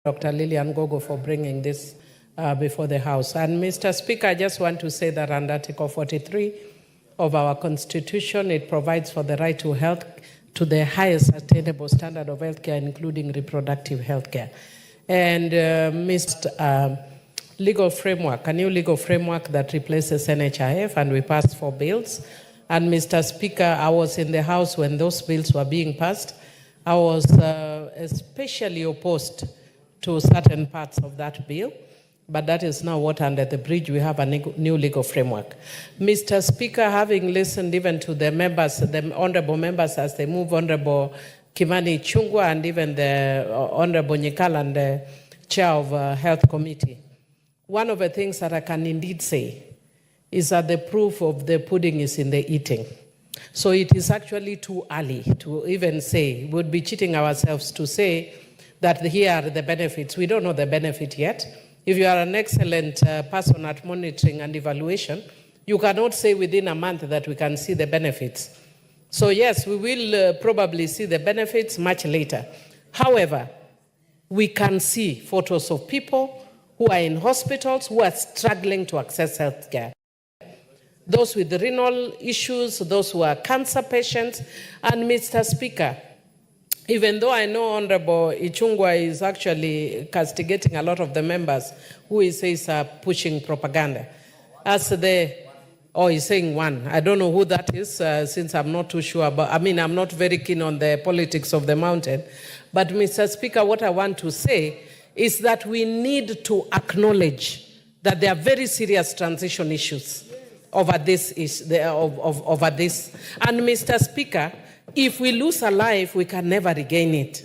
Dr. Lillian Gogo for bringing this before the House. And Mr. Speaker, I just want to say that under Article 43 of our Constitution, it provides for the right to health to the highest attainable standard of healthcare, including reproductive healthcare. And legal framework, a new legal framework that replaces NHIF, and we passed 4 bills. And Mr. Speaker, I was in the House when those bills were being passed. I was especially opposed to certain parts of that bill, but that is now what under the bridge we have a new legal framework. Mr. Speaker, having listened even to the members, the honorable members as they move, Honorable Kimani, Ichung'wah, and even the Honorable Nyikala, and the Chair of Health Committee, one of the things that I can indeed say is that the proof of the pudding is in the eating. So it is actually too early to even say, we would be cheating ourselves to say that here are the benefits. We don't know the benefit yet. If you are an excellent person at monitoring and evaluation, you cannot say within a month that we can see the benefits. So yes, we will probably see the benefits much later. However, we can see photos of people who are in hospitals who are struggling to access health care. Those with renal issues, those who are cancer patients. And Mr. Speaker, even though I know Honorable Ichung'wah is actually castigating a lot of the members who he says are pushing propaganda, he's saying one. I don't know who that is, since I'm not too sure about, I'm not very keen on the politics of the mountain. But Mr. Speaker, what I want to say is that we need to acknowledge that there are very serious transition issues over this. And Mr. Speaker, if we lose a life, we can never regain it.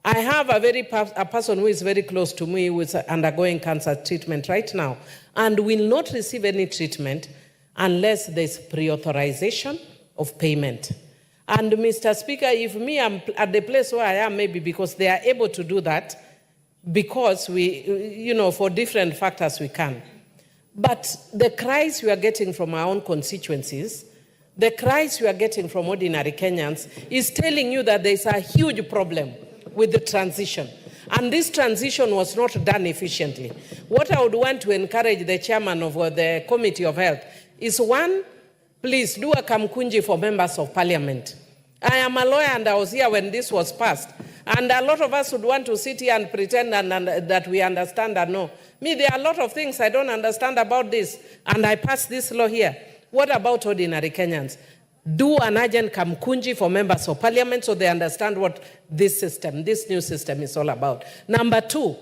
I have a person who is very close to me who is undergoing cancer treatment right now and will not receive any treatment unless there's pre-authorization of payment. And Mr. Speaker, if me, I'm at the place where I am, maybe because they are able to do that, because we, for different factors we can. But the cries we are getting from our own constituencies, the cries we are getting from ordinary Kenyans is telling you that there's a huge problem with the transition. And this transition was not done efficiently. What I would want to encourage the chairman of the Committee of Health is, one, please do a kamkunji for members of parliament. I am a lawyer and I was here when this was passed. And a lot of us would want to sit here and pretend that we understand and know. Me, there are a lot of things I don't understand about this, and I passed this law here. What about ordinary Kenyans? Do an urgent kamkunji for members of parliament so they understand what this new system is all about. Number 2,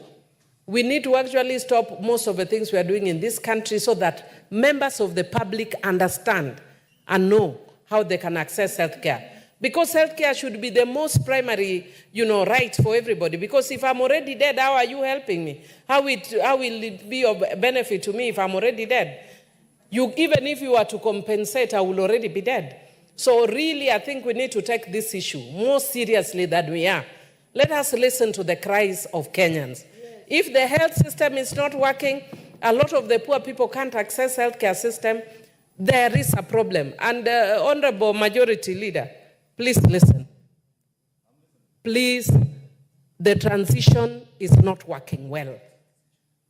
we need to actually stop most of the things we are doing in this country so that members of the public understand and know how they can access health care. Because healthcare should be the most primary, right for everybody. Because if I'm already dead, how are you helping me? How will it be of benefit to me if I'm already dead? Even if you were to compensate, I will already be dead. So really, I think we need to take this issue more seriously than we are. Let us listen to the cries of Kenyans. If the health system is not working, a lot of the poor people can't access healthcare system, there is a problem. And Honorable Majority Leader, please listen. Please, the transition is not working well.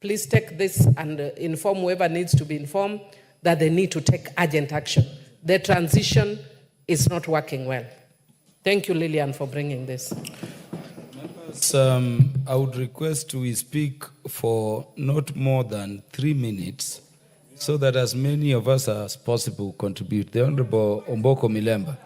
Please take this and inform whoever needs to be informed that they need to take urgent action. The transition is not working well. Thank you, Lillian, for bringing this. Members, I would request we speak for not more than 3 minutes so that as many of us as possible contribute. The Honorable Omboko Milemba.